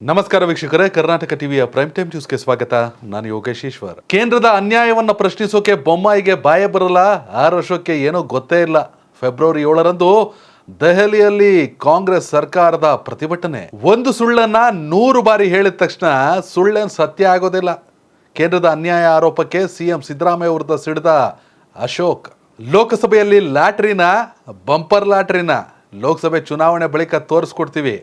ನಮಸ್ಕಾರ ವೀಕ್ಷಕರೇ, ಕರ್ನಾಟಕ ಟಿವಿಯ ಪ್ರೈಮ್ ಟೈಮ್ ನ್ಯೂಸ್ಗೆ ಸ್ವಾಗತ. ನಾನು ಯೋಗೇಶ್ ಈಶ್ವರ್. ಕೇಂದ್ರದ ಅನ್ಯಾಯವನ್ನ ಪ್ರಶ್ನಿಸೋಕೆ ಬೊಮ್ಮಾಯಿಗೆ ಬಾಯ ಬರಲ್ಲ. 6 ವರ್ಷಕ್ಕೆ ಏನೋ ಗೊತ್ತೇ ಇಲ್ಲ. ಫೆಬ್ರವರಿ 7ರಂದು ದೆಹಲಿಯಲ್ಲಿ ಕಾಂಗ್ರೆಸ್ ಸರ್ಕಾರದ ಪ್ರತಿಭಟನೆ. ಒಂದು ಸುಳ್ಳನ್ನ 100 ಬಾರಿ ಹೇಳಿದ ತಕ್ಷಣ ಸುಳ್ಳೇನು ಸತ್ಯ ಆಗೋದಿಲ್ಲ. ಕೇಂದ್ರದ ಅನ್ಯಾಯ ಆರೋಪಕ್ಕೆ ಸಿಎಂ ಸಿದ್ದರಾಮಯ್ಯ ವಿರುದ್ಧ ಸಿಡಿದ ಅಶೋಕ್. ಲೋಕಸಭೆಯಲ್ಲಿ ಬಂಪರ್ ಲಾಟ್ರಿನ ಲೋಕಸಭೆ ಚುನಾವಣೆ ಬಳಿಕ ತೋರಿಸ್ಕೊಡ್ತೀವಿ.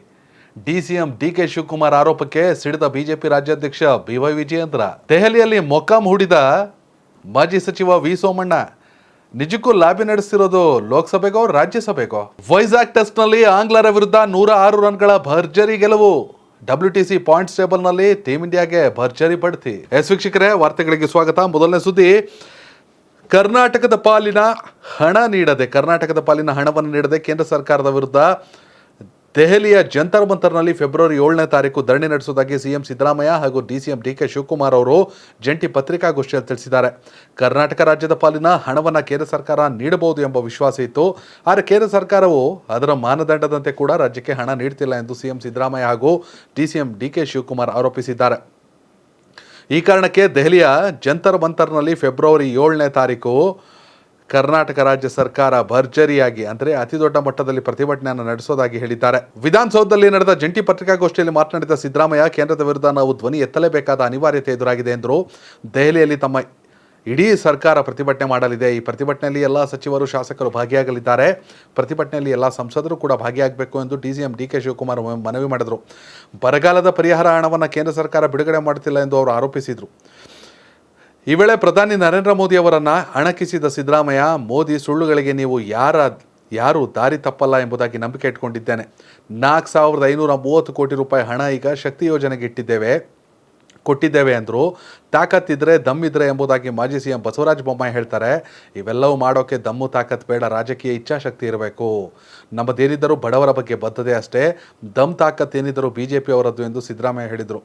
ಡಿಸಿಎಂ ಡಿಕೆ ಶಿವಕುಮಾರ್ ಆರೋಪಕ್ಕೆ ಸಿಡಿದ ಬಿಜೆಪಿ ರಾಜ್ಯಾಧ್ಯಕ್ಷ ಬಿವೈ ವಿಜಯೇಂದ್ರ. ದೆಹಲಿಯಲ್ಲಿ ಮೊಕ್ಕಾಂ ಹೂಡಿದ ಮಾಜಿ ಸಚಿವ ವಿ ಸೋಮಣ್ಣ. ನಿಜಕ್ಕೂ ಲಾಬಿ ನಡೆಸಿರೋದು ಲೋಕಸಭೆಗೋ ರಾಜ್ಯಸಭೆಗೋ? ವೈಜಾಗ್ ಟೆಸ್ಟ್ನಲ್ಲಿ ಆಂಗ್ಲರ ವಿರುದ್ಧ 106 ರನ್ಗಳ ಭರ್ಜರಿ ಗೆಲುವು. WTC ಪಾಯಿಂಟ್ಸ್ ಟೇಬಲ್ನಲ್ಲಿ ಟೀಮ್ ಇಂಡಿಯಾಗೆ ಭರ್ಜರಿ ಬಡ್ತಿ. ವೀಕ್ಷಕರೇ, ವಾರ್ತೆಗಳಿಗೆ ಸ್ವಾಗತ. ಮೊದಲನೇ ಸುದ್ದಿ, ಕರ್ನಾಟಕದ ಪಾಲಿನ ಹಣವನ್ನು ನೀಡದೆ ಕೇಂದ್ರ ಸರ್ಕಾರದ ವಿರುದ್ಧ ದೆಹಲಿಯ ಜಂತರ್ ಮಂತರ್ನಲ್ಲಿ ಫೆಬ್ರವರಿ 7ನೇ ತಾರೀಕು ಧರಣಿ ನಡೆಸುವುದಾಗಿ ಸಿಎಂ ಸಿದ್ದರಾಮಯ್ಯ ಹಾಗೂ ಡಿಸಿಎಂ ಡಿಕೆ ಶಿವಕುಮಾರ್ ಅವರು ಜಂಟಿ ಪತ್ರಿಕಾಗೋಷ್ಠಿಯಲ್ಲಿ ತಿಳಿಸಿದ್ದಾರೆ. ಕರ್ನಾಟಕ ರಾಜ್ಯದ ಪಾಲಿನ ಹಣವನ್ನು ಕೇಂದ್ರ ಸರ್ಕಾರ ನೀಡಬಹುದು ಎಂಬ ವಿಶ್ವಾಸ ಇತ್ತು. ಆದರೆ ಕೇಂದ್ರ ಸರ್ಕಾರವು ಅದರ ಮಾನದಂಡದಂತೆ ಕೂಡ ರಾಜ್ಯಕ್ಕೆ ಹಣ ನೀಡುತ್ತಿಲ್ಲ ಎಂದು ಸಿಎಂ ಸಿದ್ದರಾಮಯ್ಯ ಹಾಗೂ ಡಿಸಿಎಂ ಡಿಕೆ ಶಿವಕುಮಾರ್ ಆರೋಪಿಸಿದ್ದಾರೆ. ಈ ಕಾರಣಕ್ಕೆ ದೆಹಲಿಯ ಜಂತರ್ ಮಂತರ್ನಲ್ಲಿ ಫೆಬ್ರವರಿ 7ನೇ ತಾರೀಕು ಕರ್ನಾಟಕ ರಾಜ್ಯ ಸರ್ಕಾರ ಭರ್ಜರಿಯಾಗಿ ಅಂದರೆ ಅತಿ ದೊಡ್ಡ ಮಟ್ಟದಲ್ಲಿ ಪ್ರತಿಭಟನೆಯನ್ನು ನಡೆಸೋದಾಗಿ ಹೇಳಿದ್ದಾರೆ. ವಿಧಾನಸೌಧದಲ್ಲಿ ನಡೆದ ಜಂಟಿ ಪತ್ರಿಕಾಗೋಷ್ಠಿಯಲ್ಲಿ ಮಾತನಾಡಿದ ಸಿದ್ದರಾಮಯ್ಯ, ಕೇಂದ್ರದ ವಿರುದ್ಧ ನಾವು ಧ್ವನಿ ಎತ್ತಲೇಬೇಕಾದ ಅನಿವಾರ್ಯತೆ ಎದುರಾಗಿದೆ ಎಂದರು. ದೆಹಲಿಯಲ್ಲಿ ತಮ್ಮ ಇಡೀ ಸರ್ಕಾರ ಪ್ರತಿಭಟನೆ ಮಾಡಲಿದೆ. ಈ ಪ್ರತಿಭಟನೆಯಲ್ಲಿ ಎಲ್ಲ ಸಚಿವರು, ಶಾಸಕರು ಭಾಗಿಯಾಗಲಿದ್ದಾರೆ. ಪ್ರತಿಭಟನೆಯಲ್ಲಿ ಎಲ್ಲ ಸಂಸದರು ಕೂಡ ಭಾಗಿಯಾಗಬೇಕು ಎಂದು ಡಿಸಿಎಂ ಡಿಕೆ ಶಿವಕುಮಾರ್ ಮನವಿ ಮಾಡಿದರು. ಬರಗಾಲದ ಪರಿಹಾರ ಹಣವನ್ನು ಕೇಂದ್ರ ಸರ್ಕಾರ ಬಿಡುಗಡೆ ಮಾಡುತ್ತಿಲ್ಲ ಎಂದು ಅವರು ಆರೋಪಿಸಿದರು. ಈ ವೇಳೆ ಪ್ರಧಾನಿ ನರೇಂದ್ರ ಮೋದಿ ಅವರನ್ನು ಅಣಕಿಸಿದ ಸಿದ್ದರಾಮಯ್ಯ, ಮೋದಿ ಸುಳ್ಳುಗಳಿಗೆ ನೀವು ಯಾರು ದಾರಿ ತಪ್ಪಲ್ಲ ಎಂಬುದಾಗಿ ನಂಬಿಕೆ ಇಟ್ಕೊಂಡಿದ್ದೇನೆ. 4,530 ಕೋಟಿ ರೂಪಾಯಿ ಹಣ ಈಗ ಶಕ್ತಿ ಯೋಜನೆಗೆ ಕೊಟ್ಟಿದ್ದೇವೆ ಎಂದರು. ತಾಕತ್ತಿದ್ರೆ ದಮ್ಮಿದ್ರೆ ಎಂಬುದಾಗಿ ಮಾಜಿ ಸಿಎಂ ಬಸವರಾಜ ಬೊಮ್ಮಾಯಿ ಹೇಳ್ತಾರೆ. ಇವೆಲ್ಲವೂ ಮಾಡೋಕ್ಕೆ ದಮ್ಮು ತಾಕತ್ ಬೇಡ, ರಾಜಕೀಯ ಇಚ್ಛಾಶಕ್ತಿ ಇರಬೇಕು. ನಮ್ಮದೇನಿದ್ದರೂ ಬಡವರ ಬಗ್ಗೆ ಬದ್ಧತೆ ಅಷ್ಟೇ. ದಮ್ ತಾಕತ್ ಏನಿದ್ದರೂ ಬಿಜೆಪಿ ಅವರದ್ದು ಎಂದು ಸಿದ್ದರಾಮಯ್ಯ ಹೇಳಿದರು.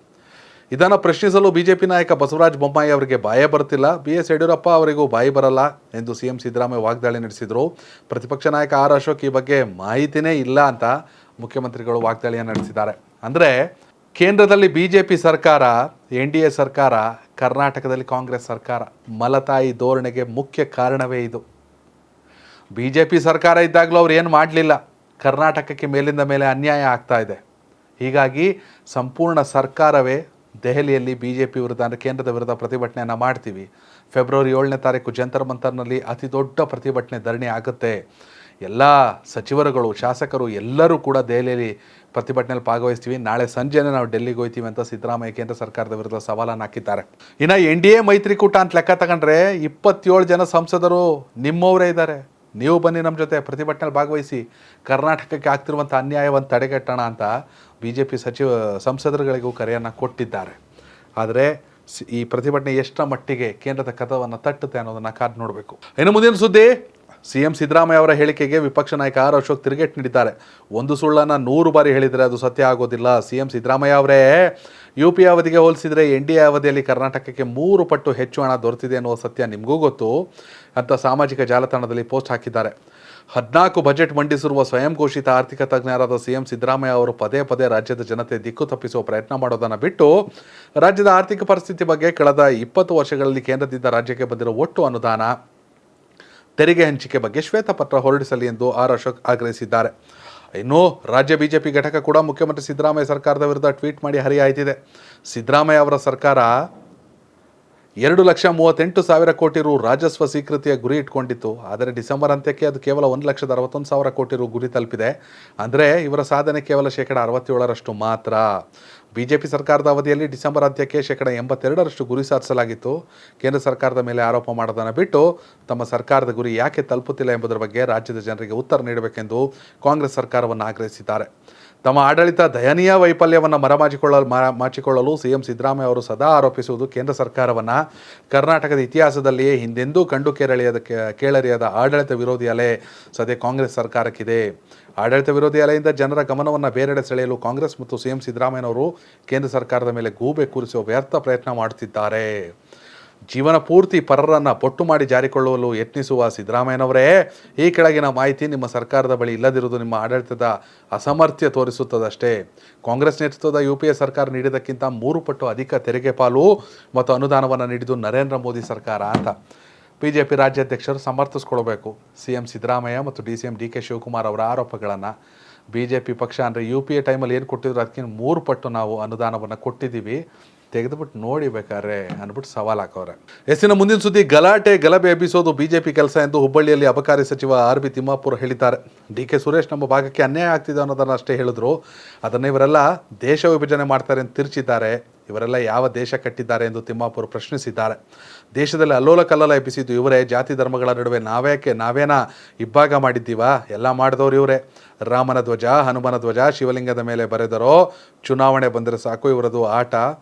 ಇದನ್ನು ಪ್ರಶ್ನಿಸಲು ಬಿಜೆಪಿ ನಾಯಕ ಬಸವರಾಜ ಬೊಮ್ಮಾಯಿ ಅವರಿಗೆ ಬಾಯೇ ಬರುತ್ತಿಲ್ಲ. BS ಯಡಿಯೂರಪ್ಪ ಅವರಿಗೂ ಬಾಯಿ ಬರಲ್ಲ ಎಂದು ಸಿಎಂ ಸಿದ್ದರಾಮಯ್ಯ ವಾಗ್ದಾಳಿ ನಡೆಸಿದರು. ಪ್ರತಿಪಕ್ಷ ನಾಯಕ ಅಶೋಕ್ ಈ ಬಗ್ಗೆ ಮಾಹಿತಿನೇ ಇಲ್ಲ ಅಂತ ಮುಖ್ಯಮಂತ್ರಿಗಳು ವಾಗ್ದಾಳಿಯನ್ನು ನಡೆಸಿದ್ದಾರೆ. ಅಂದರೆ ಕೇಂದ್ರದಲ್ಲಿ ಬಿಜೆಪಿ ಸರ್ಕಾರ, NDA ಸರ್ಕಾರ, ಕರ್ನಾಟಕದಲ್ಲಿ ಕಾಂಗ್ರೆಸ್ ಸರ್ಕಾರ. ಮಲತಾಯಿ ಧೋರಣೆಗೆ ಮುಖ್ಯ ಕಾರಣವೇ ಇದು. ಬಿಜೆಪಿ ಸರ್ಕಾರ ಇದ್ದಾಗಲೂ ಅವ್ರು ಏನು ಮಾಡಲಿಲ್ಲ. ಕರ್ನಾಟಕಕ್ಕೆ ಮೇಲಿಂದ ಮೇಲೆ ಅನ್ಯಾಯ ಆಗ್ತಾ ಇದೆ. ಹೀಗಾಗಿ ಸಂಪೂರ್ಣ ಸರ್ಕಾರವೇ ದೆಹಲಿಯಲ್ಲಿ ಬಿಜೆಪಿ ವಿರುದ್ಧ ಅಂದರೆ ಕೇಂದ್ರದ ವಿರುದ್ಧ ಪ್ರತಿಭಟನೆಯನ್ನು ಮಾಡ್ತೀವಿ. ಫೆಬ್ರವರಿ 7ನೇ ತಾರೀಕು ಜಂತರ್ ಮಂತರ್ನಲ್ಲಿ ಅತಿ ದೊಡ್ಡ ಪ್ರತಿಭಟನೆ, ಧರಣಿ ಆಗುತ್ತೆ. ಎಲ್ಲ ಸಚಿವರುಗಳು, ಶಾಸಕರು ಎಲ್ಲರೂ ಕೂಡ ದೆಹಲಿಯಲ್ಲಿ ಪ್ರತಿಭಟನೆಯಲ್ಲಿ ಭಾಗವಹಿಸ್ತೀವಿ. ನಾಳೆ ಸಂಜೆನೇ ನಾವು ಡೆಲ್ಲಿಗೆ ಹೋಗ್ತೀವಿ ಅಂತ ಸಿದ್ದರಾಮಯ್ಯ ಕೇಂದ್ರ ಸರ್ಕಾರದ ವಿರುದ್ಧ ಸವಾಲನ್ನು ಹಾಕಿದ್ದಾರೆ. ಇನ್ನು NDA ಮೈತ್ರಿಕೂಟ ಅಂತ ಲೆಕ್ಕ ತಗೊಂಡ್ರೆ 27 ಜನ ಸಂಸದರು ನಿಮ್ಮವರೇ ಇದ್ದಾರೆ. ನೀವು ಬನ್ನಿ, ನಮ್ಮ ಜೊತೆ ಪ್ರತಿಭಟನೆಯಲ್ಲಿ ಭಾಗವಹಿಸಿ, ಕರ್ನಾಟಕಕ್ಕೆ ಆಗ್ತಿರುವಂಥ ಅನ್ಯಾಯವನ್ನು ತಡೆಗಟ್ಟೋಣ ಅಂತ ಬಿಜೆಪಿ ಸಂಸದರುಗಳಿಗೂ ಕರೆಯನ್ನು ಕೊಟ್ಟಿದ್ದಾರೆ. ಆದರೆ ಈ ಪ್ರತಿಭಟನೆ ಎಷ್ಟರ ಮಟ್ಟಿಗೆ ಕೇಂದ್ರದ ಕದವನ್ನು ತಟ್ಟುತ್ತೆ ಅನ್ನೋದನ್ನು ಕಾದು ನೋಡಬೇಕು. ಇನ್ನು ಮುಂದಿನ ಸುದ್ದಿ, ಸಿಎಂ ಸಿದ್ದರಾಮಯ್ಯ ಅವರ ಹೇಳಿಕೆಗೆ ವಿಪಕ್ಷ ನಾಯಕ ಅಶೋಕ್ ತಿರುಗೇಟು ನೀಡಿದ್ದಾರೆ. ಒಂದು ಸುಳ್ಳನ್ನು 100 ಬಾರಿ ಹೇಳಿದರೆ ಅದು ಸತ್ಯ ಆಗೋದಿಲ್ಲ. ಸಿಎಂ ಸಿದ್ದರಾಮಯ್ಯ ಅವರೇ, UPA ಅವಧಿಗೆ ಹೋಲಿಸಿದರೆ NDA ಅವಧಿಯಲ್ಲಿ ಕರ್ನಾಟಕಕ್ಕೆ 3 ಪಟ್ಟು ಹೆಚ್ಚು ಹಣ ದೊರೆತಿದೆ ಅನ್ನುವ ಸತ್ಯ ನಿಮಗೂ ಗೊತ್ತು ಅಂತ ಸಾಮಾಜಿಕ ಜಾಲತಾಣದಲ್ಲಿ ಪೋಸ್ಟ್ ಹಾಕಿದ್ದಾರೆ. 14 ಬಜೆಟ್ ಮಂಡಿಸಿರುವ ಸ್ವಯಂ ಘೋಷಿತ ಆರ್ಥಿಕ ತಜ್ಞರಾದ ಸಿಎಂ ಸಿದ್ದರಾಮಯ್ಯ ಅವರು ಪದೇ ಪದೇ ರಾಜ್ಯದ ಜನತೆ ದಿಕ್ಕು ತಪ್ಪಿಸುವ ಪ್ರಯತ್ನ ಮಾಡೋದನ್ನು ಬಿಟ್ಟು ರಾಜ್ಯದ ಆರ್ಥಿಕ ಪರಿಸ್ಥಿತಿ ಬಗ್ಗೆ ಕಳೆದ 20 ವರ್ಷಗಳಲ್ಲಿ ಕೇಂದ್ರದಿಂದ ರಾಜ್ಯಕ್ಕೆ ಬಂದಿರುವ ಒಟ್ಟು ಅನುದಾನ, ತೆರಿಗೆ ಹಂಚಿಕೆ ಬಗ್ಗೆ ಶ್ವೇತಪತ್ರ ಹೊರಡಿಸಲಿ ಎಂದು ಅಶೋಕ್ ಆಗ್ರಹಿಸಿದ್ದಾರೆ. ಇನ್ನು ರಾಜ್ಯ ಬಿಜೆಪಿ ಘಟಕ ಕೂಡ ಮುಖ್ಯಮಂತ್ರಿ ಸಿದ್ದರಾಮಯ್ಯ ಸರ್ಕಾರದ ವಿರುದ್ಧ ಟ್ವೀಟ್ ಮಾಡಿ ಹರಿಹಾಯ್ದಿದೆ. ಸಿದ್ದರಾಮಯ್ಯ ಅವರ ಸರ್ಕಾರ 2,38,000 ಕೋಟಿ ರು ರಾಜಸ್ವ ಸ್ವೀಕೃತಿಯ ಗುರಿ ಇಟ್ಕೊಂಡಿತ್ತು. ಆದರೆ ಡಿಸೆಂಬರ್ ಅಂತ್ಯಕ್ಕೆ ಅದು ಕೇವಲ 1,61,000 ಕೋಟಿ ರು ಗುರಿ ತಲುಪಿದೆ. ಅಂದರೆ ಇವರ ಸಾಧನೆ ಕೇವಲ %67 ಮಾತ್ರ. ಬಿಜೆಪಿ ಸರ್ಕಾರದ ಅವಧಿಯಲ್ಲಿ ಡಿಸೆಂಬರ್ ಅಂತ್ಯಕ್ಕೆ %82 ಗುರಿ ಸಾಧಿಸಲಾಗಿತ್ತು. ಕೇಂದ್ರ ಸರ್ಕಾರದ ಮೇಲೆ ಆರೋಪ ಮಾಡೋದನ್ನು ಬಿಟ್ಟು ತಮ್ಮ ಸರ್ಕಾರದ ಗುರಿ ಯಾಕೆ ತಲುಪುತ್ತಿಲ್ಲ ಎಂಬುದರ ಬಗ್ಗೆ ರಾಜ್ಯದ ಜನರಿಗೆ ಉತ್ತರ ನೀಡಬೇಕೆಂದು ಕಾಂಗ್ರೆಸ್ ಸರ್ಕಾರವನ್ನು ಆಗ್ರಹಿಸಿದ್ದಾರೆ. ತಮ್ಮ ಆಡಳಿತ ದಯನೀಯ ವೈಫಲ್ಯವನ್ನು ಮಾಚಿಕೊಳ್ಳಲು ಸಿಎಂ ಸಿದ್ದರಾಮಯ್ಯ ಅವರು ಸದಾ ಆರೋಪಿಸುವುದು ಕೇಂದ್ರ ಸರ್ಕಾರವನ್ನು ಕರ್ನಾಟಕದ ಇತಿಹಾಸದಲ್ಲಿಯೇ ಹಿಂದೆಂದೂ ಕಂಡು ಕೇಳರಿಯದ ಆಡಳಿತ ವಿರೋಧಿ ಅಲೆ ಸದ್ಯ ಕಾಂಗ್ರೆಸ್ ಸರ್ಕಾರಕ್ಕಿದೆ. ಆಡಳಿತ ವಿರೋಧಿ ಅಲೆಯಿಂದ ಜನರ ಗಮನವನ್ನು ಬೇರೆಡೆ ಸೆಳೆಯಲು ಕಾಂಗ್ರೆಸ್ ಮತ್ತು ಸಿಎಂ ಸಿದ್ದರಾಮಯ್ಯನವರು ಕೇಂದ್ರ ಸರ್ಕಾರದ ಮೇಲೆ ಗೂಬೆ ಕೂರಿಸುವ ವ್ಯರ್ಥ ಪ್ರಯತ್ನ ಮಾಡುತ್ತಿದ್ದಾರೆ. ಜೀವನ ಪೂರ್ತಿ ಪರರನ್ನು ಪೊಟ್ಟು ಮಾಡಿ ಜಾರಿಕೊಳ್ಳಲು ಯತ್ನಿಸುವ ಸಿದ್ದರಾಮಯ್ಯನವರೇ, ಈ ಕೆಳಗಿನ ಮಾಹಿತಿ ನಿಮ್ಮ ಸರ್ಕಾರದ ಬಳಿ ಇಲ್ಲದಿರುವುದು ನಿಮ್ಮ ಆಡಳಿತದ ಅಸಮರ್ಥ್ಯ ತೋರಿಸುತ್ತದಷ್ಟೇ. ಕಾಂಗ್ರೆಸ್ ನೇತೃತ್ವದ UPA ಸರ್ಕಾರ ನೀಡಿದ್ದಕ್ಕಿಂತ 3 ಪಟ್ಟು ಅಧಿಕ ತೆರಿಗೆ ಪಾಲು ಮತ್ತು ಅನುದಾನವನ್ನು ನೀಡಿದ್ದು ನರೇಂದ್ರ ಮೋದಿ ಸರ್ಕಾರ ಅಂತ BJP ರಾಜ್ಯಾಧ್ಯಕ್ಷರು ಸಮರ್ಥಿಸ್ಕೊಳ್ಬೇಕು. CM ಸಿದ್ದರಾಮಯ್ಯ ಮತ್ತು DCM DK ಶಿವಕುಮಾರ್ ಅವರ ಆರೋಪಗಳನ್ನು. BJP ಪಕ್ಷ ಅಂದರೆ UPA ಟೈಮಲ್ಲಿ ಏನು ಕೊಟ್ಟಿದ್ರು ಅದಕ್ಕಿಂತ 3 ಪಟ್ಟು ನಾವು ಅನುದಾನವನ್ನು ಕೊಟ್ಟಿದ್ದೀವಿ, ತೆಗೆದುಬಿಟ್ಟು ನೋಡಿ ಬೇಕಾದ್ರೆ ಅಂದ್ಬಿಟ್ಟು ಸವಾಲು ಹಾಕವ್ರೆ. ಎಸ್ಸಿನ ಮುಂದಿನ ಸುದ್ದಿ, ಗಲಭೆ ಎಬ್ಬಿಸೋದು BJP ಕೆಲಸ ಎಂದು ಹುಬ್ಬಳ್ಳಿಯಲ್ಲಿ ಅಬಕಾರಿ ಸಚಿವ RB ತಿಮ್ಮಾಪುರ್ ಹೇಳಿದ್ದಾರೆ. DK ಸುರೇಶ್ ನಮ್ಮ ಭಾಗಕ್ಕೆ ಅನ್ಯಾಯ ಆಗ್ತಿದೆ ಅನ್ನೋದನ್ನು ಅಷ್ಟೇ ಹೇಳಿದ್ರು. ಅದನ್ನು ಇವರೆಲ್ಲ ದೇಶ ವಿಭಜನೆ ಮಾಡ್ತಾರೆ ಅಂತ ತಿರ್ಚಿದ್ದಾರೆ. ಇವರೆಲ್ಲ ಯಾವ ದೇಶ ಕಟ್ಟಿದ್ದಾರೆ ಎಂದು ತಿಮ್ಮಾಪುರ್ ಪ್ರಶ್ನಿಸಿದ್ದಾರೆ. ದೇಶದಲ್ಲಿ ಅಲ್ಲೋಲ ಕಲ್ಲೋಲ ಎಬ್ಬಿಸಿದ್ದು ಇವರೇ. ಜಾತಿ ಧರ್ಮಗಳ ನಡುವೆ ನಾವೇನ ಇಬ್ಬಾಗ ಮಾಡಿದ್ದೀವಾ? ಎಲ್ಲ ಮಾಡಿದವರು ಇವರೇ. ರಾಮನ ಧ್ವಜ, ಹನುಮನ ಧ್ವಜ ಶಿವಲಿಂಗದ ಮೇಲೆ ಬರೆದರೋ ಚುನಾವಣೆ ಬಂದರೆ ಸಾಕು ಇವರದು ಆಟ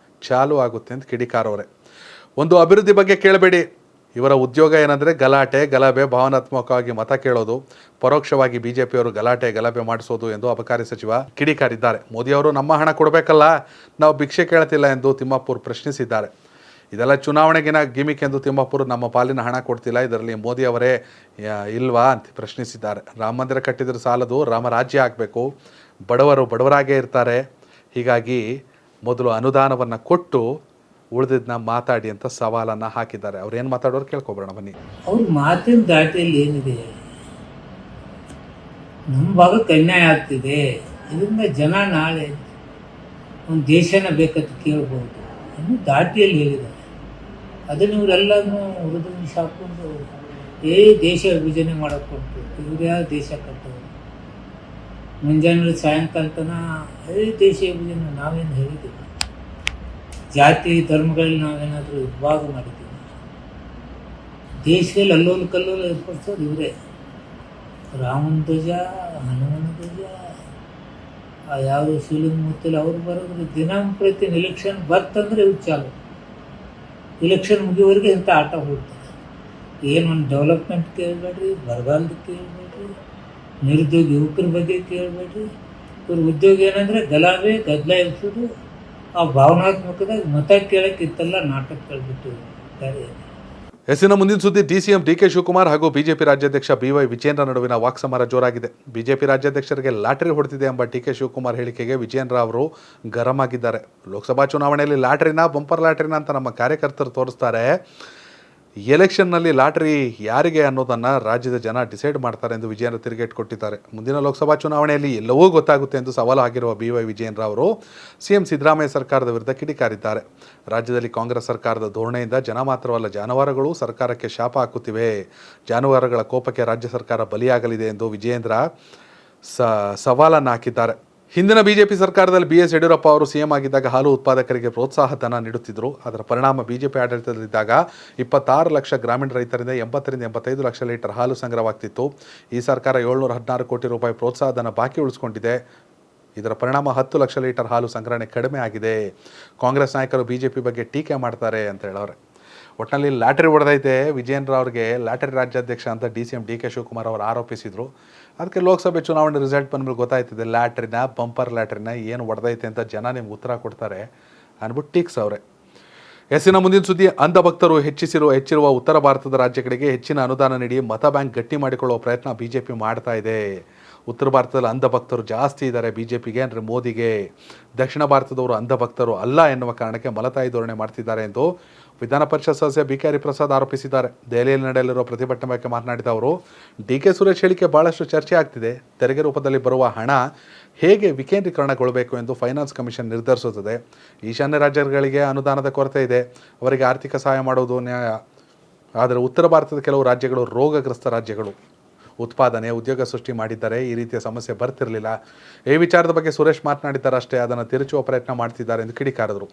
ಚಾಲು ಆಗುತ್ತೆ ಅಂತ ಕಿಡಿಕಾರವ್ರೆ. ಒಂದು ಅಭಿವೃದ್ಧಿ ಬಗ್ಗೆ ಕೇಳಬೇಡಿ. ಇವರ ಉದ್ಯೋಗ ಏನಂದರೆ ಗಲಭೆ, ಭಾವನಾತ್ಮಕವಾಗಿ ಮತ ಕೇಳೋದು, ಪರೋಕ್ಷವಾಗಿ BJPಯವರು ಗಲಭೆ ಮಾಡಿಸೋದು ಎಂದು ಅಬಕಾರಿ ಸಚಿವ ಕಿಡಿಕಾರಿದ್ದಾರೆ. ಮೋದಿಯವರು ನಮ್ಮ ಹಣ ಕೊಡಬೇಕಲ್ಲ, ನಾವು ಭಿಕ್ಷೆ ಕೇಳ್ತಿಲ್ಲ ಎಂದು ತಿಮ್ಮಾಪುರ್ ಪ್ರಶ್ನಿಸಿದ್ದಾರೆ. ಇದೆಲ್ಲ ಚುನಾವಣೆಗಿನ ಗಿಮಿಕ್ ಎಂದು ತಿಮ್ಮಾಪುರ್ ನಮ್ಮ ಪಾಲಿನ ಹಣ ಕೊಡ್ತಿಲ್ಲ, ಇದರಲ್ಲಿ ಮೋದಿ ಅವರೇ ಇಲ್ವಾ ಅಂತ ಪ್ರಶ್ನಿಸಿದ್ದಾರೆ. ರಾಮ ಮಂದಿರ ಕಟ್ಟಿದ್ರೆ ಸಾಲದು, ರಾಮರಾಜ್ಯ ಆಗಬೇಕು, ಬಡವರಾಗೇ ಇರ್ತಾರೆ. ಹೀಗಾಗಿ ಮೊದಲು ಅನುದಾನವನ್ನು ಕೊಟ್ಟು ಉಳಿದಿದ್ದನ್ನ ಮಾತಾಡಿ ಅಂತ ಸವಾಲನ್ನು ಹಾಕಿದ್ದಾರೆ. ಅವ್ರು ಏನು ಮಾತಾಡೋರು ಕೇಳ್ಕೊಬೇಡ ಬನ್ನಿ. ಅವ್ರ ಮಾತಿನ ದಾಟಿಯಲ್ಲಿ ಏನಿದೆ? ನಮ್ಮ ಭಾಗಕ್ಕೆ ಅನ್ಯಾಯ ಆಗ್ತಿದೆ, ಇದರಿಂದ ಜನ ನಾಳೆ ಒಂದು ದೇಶನ ಬೇಕಂತ ಕೇಳ್ಬೋದು ಅನ್ನೋ ದಾಟಿಯಲ್ಲಿ ಹೇಳಿದ್ದಾರೆ. ಅದನ್ನು ಇವರೆಲ್ಲನೂ ಹುರಿದು ಹಾಕೊಂಡು ದೇಶ ವಿಭಜನೆ ಮಾಡೋಕ್ಕೊಂಟು, ಇವ್ರು ಯಾವ ದೇಶ ಕಟ್ಟೋರು? ಮುಂಜಾನೆ ಸಾಯಂಕಾಲ ತನಕ ದೇಶ ವಿಭಜನೆ ನಾವೇನು ಹೇಳಿದ್ದೀವಿ? ಜಾತಿ ಧರ್ಮಗಳಲ್ಲಿ ನಾವೇನಾದರೂ ವಿಭಾಗ ಮಾಡಿದ್ದೀವಿ? ದೇಶದಲ್ಲಿ ಅಲ್ಲೋಲ ಕಲ್ಲೋಲ ಏರ್ಪಡಿಸೋದು ಇವರೇ. ರಾಮನ ಧ್ವಜ, ಹನುಮನ ಧ್ವಜ, ಯಾವುದೋ ಶಿವಲಿಂಗ ಮೂರ್ತಿಲಿ ಅವ್ರು ಬರೋದ್ರೆ ದಿನಂಪ್ರತಿ ಎಲೆಕ್ಷನ್ ಬರ್ತಂದ್ರೆ ಇವ್ರು ಚಾಲು. ಎಲೆಕ್ಷನ್ ಮುಗಿಯೋವರೆಗೆ ಇಂಥ ಆಟ ಹೊಡ್ತಾರೆ. ಏನೊಂದು ಡೆವಲಪ್ಮೆಂಟ್ ಕೇಳಬೇಡ್ರಿ, ಬರಗಾಲದ ಕೇಳಬೇಡ್ರಿ, ನಿರುದ್ಯೋಗ ಯುವಕರ ಬಗ್ಗೆ ಕೇಳಬೇಡ್ರಿ. ಇವ್ರ ಉದ್ಯೋಗ ಏನಂದರೆ ಗದ್ದಲ ಎಬ್ಸೋದು, ಆ ಭಾವನಾತ್ಮಕದಾಗ ಮತ ಕೇಳಕ್ಕೆ ಇತ್ತೆಲ್ಲ ನಾಟಕ ಕೇಳ್ಬಿಟ್ಟು ಬೇರೆ. ಎಸ್ಸಿನ ಮುಂದಿನ ಸುದ್ದಿ, DCM DK ಶಿವಕುಮಾರ್ ಹಾಗೂ BJP ರಾಜ್ಯಾಧ್ಯಕ್ಷ BY ವಿಜಯೇಂದ್ರ ನಡುವಿನ ವಾಕ್ಸಮರ ಜೋರಾಗಿದೆ. BJP ರಾಜ್ಯಾಧ್ಯಕ್ಷರಿಗೆ ಲಾಟರಿ ಹೊಡೆದಿದೆ ಎಂಬ DK ಶಿವಕುಮಾರ್ ಹೇಳಿಕೆಗೆ ವಿಜಯೇಂದ್ರ ಅವರು ಗರಂ ಆಗಿದ್ದಾರೆ. ಲೋಕಸಭಾ ಚುನಾವಣೆಯಲ್ಲಿ ಲಾಟರಿನ ಬಂಪರ್ ಲಾಟರಿನ ಅಂತ ನಮ್ಮ ಕಾರ್ಯಕರ್ತರು ತೋರಿಸ್ತಾರೆ. ಎಲೆಕ್ಷನ್ನಲ್ಲಿ ಲಾಟರಿ ಯಾರಿಗೆ ಅನ್ನೋದನ್ನು ರಾಜ್ಯದ ಜನ ಡಿಸೈಡ್ ಮಾಡ್ತಾರೆ ಎಂದು ವಿಜಯೇಂದ್ರ ತಿರುಗೇಟು ಕೊಟ್ಟಿದ್ದಾರೆ. ಮುಂದಿನ ಲೋಕಸಭಾ ಚುನಾವಣೆಯಲ್ಲಿ ಎಲ್ಲವೂ ಗೊತ್ತಾಗುತ್ತೆ ಎಂದು ಸವಾಲು ಆಗಿರುವ BY ವಿಜಯೇಂದ್ರ ಅವರು CM ಸಿದ್ದರಾಮಯ್ಯ ಸರ್ಕಾರದ ವಿರುದ್ಧ ಕಿಡಿಕಾರಿದ್ದಾರೆ. ರಾಜ್ಯದಲ್ಲಿ ಕಾಂಗ್ರೆಸ್ ಸರ್ಕಾರದ ಧೋರಣೆಯಿಂದ ಜನ ಮಾತ್ರವಲ್ಲ ಜಾನುವಾರುಗಳು ಸರ್ಕಾರಕ್ಕೆ ಶಾಪ ಹಾಕುತ್ತಿವೆ. ಜಾನುವಾರುಗಳ ಕೋಪಕ್ಕೆ ರಾಜ್ಯ ಸರ್ಕಾರ ಬಲಿಯಾಗಲಿದೆ ಎಂದು ವಿಜಯೇಂದ್ರ ಸವಾಲನ್ನು ಹಾಕಿದ್ದಾರೆ. ಹಿಂದಿನ BJP ಸರ್ಕಾರದಲ್ಲಿ BS ಯಡಿಯೂರಪ್ಪ ಅವರು CM ಆಗಿದ್ದಾಗ ಹಾಲು ಉತ್ಪಾದಕರಿಗೆ ಪ್ರೋತ್ಸಾಹ ಧನ ನೀಡುತ್ತಿದ್ದರು. ಅದರ ಪರಿಣಾಮ BJP ಆಡಳಿತದಲ್ಲಿದ್ದಾಗ 26 ಲಕ್ಷ ಗ್ರಾಮೀಣ ರೈತರಿಂದ 80ರಿಂದ 85 ಲಕ್ಷ ಲೀಟರ್ ಹಾಲು ಸಂಗ್ರಹವಾಗ್ತಿತ್ತು. ಈ ಸರ್ಕಾರ 716 ಕೋಟಿ ರೂಪಾಯಿ ಪ್ರೋತ್ಸಾಹ ಧನ ಬಾಕಿ ಉಳಿಸ್ಕೊಂಡಿದೆ. ಇದರ ಪರಿಣಾಮ 10 ಲಕ್ಷ ಲೀಟರ್ ಹಾಲು ಸಂಗ್ರಹಣೆ ಕಡಿಮೆ ಆಗಿದೆ. ಕಾಂಗ್ರೆಸ್ ನಾಯಕರು BJP ಬಗ್ಗೆ ಟೀಕೆ ಮಾಡ್ತಾರೆ ಅಂತ ಹೇಳೋರೆ. ಒಟ್ಟಿನಲ್ಲಿ ಲಾಟರಿ ಹೊಡೆದೈತೆ ವಿಜಯೇಂದ್ರ ಅವ್ರಿಗೆ, ಲಾಟರಿ ರಾಜ್ಯಾಧ್ಯಕ್ಷ ಅಂತ DCM DK ಶಿವಕುಮಾರ್ ಅವರು ಆರೋಪಿಸಿದರು. ಅದಕ್ಕೆ ಲೋಕಸಭೆ ಚುನಾವಣೆ ರಿಸಲ್ಟ್ ಬಂದ್ಮೇಲೆ ಗೊತ್ತಾಯ್ತಿದೆ ಲಾಟ್ರಿನ ಬಂಪರ್ ಲಾಟ್ರಿನ ಏನು ಹೊಡೆದೈತೆ ಅಂತ ಜನ ನಿಮ್ಗೆ ಉತ್ತರ ಕೊಡ್ತಾರೆ ಅಂದ್ಬಿಟ್ಟು ಟೀಕ್ಸವ್ರೆ. ಎಸ್ಸಿನ ಮುಂದಿನ ಸುದ್ದಿ, ಅಂಧಭಕ್ತರು ಹೆಚ್ಚಿರುವ ಉತ್ತರ ಭಾರತದ ರಾಜ್ಯಗಳಿಗೆ ಹೆಚ್ಚಿನ ಅನುದಾನ ನೀಡಿ ಮತ ಬ್ಯಾಂಕ್ ಗಟ್ಟಿ ಮಾಡಿಕೊಳ್ಳುವ ಪ್ರಯತ್ನ BJP ಮಾಡ್ತಾ ಇದೆ. ಉತ್ತರ ಭಾರತದಲ್ಲಿ ಅಂಧಭಕ್ತರು ಜಾಸ್ತಿ ಇದ್ದಾರೆ BJPಗೆ ಅಂದರೆ ಮೋದಿಗೆ. ದಕ್ಷಿಣ ಭಾರತದವರು ಅಂಧಭಕ್ತರು ಅಲ್ಲ ಎನ್ನುವ ಕಾರಣಕ್ಕೆ ಮಲತಾಯಿ ಧೋರಣೆ ಮಾಡ್ತಿದ್ದಾರೆ ಎಂದು ವಿಧಾನ ಪರಿಷತ್ ಸದಸ್ಯ BK ಹರಿಪ್ರಸಾದ್ ಆರೋಪಿಸಿದ್ದಾರೆ. ದೆಹಲಿಯಲ್ಲಿ ನಡೆಯಲಿರುವ ಪ್ರತಿಭಟನೆ ಬಗ್ಗೆ ಮಾತನಾಡಿದ ಅವರು, DK ಸುರೇಶ್ ಹೇಳಿಕೆ ಬಹಳಷ್ಟು ಚರ್ಚೆ ಆಗ್ತಿದೆ. ತೆರಿಗೆ ರೂಪದಲ್ಲಿ ಬರುವ ಹಣ ಹೇಗೆ ವಿಕೇಂದ್ರೀಕರಣಗೊಳ್ಳಬೇಕು ಎಂದು ಫೈನಾನ್ಸ್ ಕಮಿಷನ್ ನಿರ್ಧರಿಸುತ್ತದೆ. ಈಶಾನ್ಯ ರಾಜ್ಯಗಳಿಗೆ ಅನುದಾನದ ಕೊರತೆ ಇದೆ, ಅವರಿಗೆ ಆರ್ಥಿಕ ಸಹಾಯ ಮಾಡುವುದು ನ್ಯಾಯ. ಆದರೆ ಉತ್ತರ ಭಾರತದ ಕೆಲವು ರಾಜ್ಯಗಳು ರೋಗಗ್ರಸ್ತ ರಾಜ್ಯಗಳು, ಉತ್ಪಾದನೆ ಉದ್ಯೋಗ ಸೃಷ್ಟಿ ಮಾಡಿದ್ದಾರೆ, ಈ ರೀತಿಯ ಸಮಸ್ಯೆ ಬರ್ತಿರಲಿಲ್ಲ. ಈ ವಿಚಾರದ ಬಗ್ಗೆ ಸುರೇಶ್ ಮಾತನಾಡಿದ್ದಾರೆ ಅಷ್ಟೇ, ಅದನ್ನು ತಿರುಚುವ ಪ್ರಯತ್ನ ಮಾಡ್ತಿದ್ದಾರೆ ಎಂದು ಕಿಡಿಕಾರಿದರು.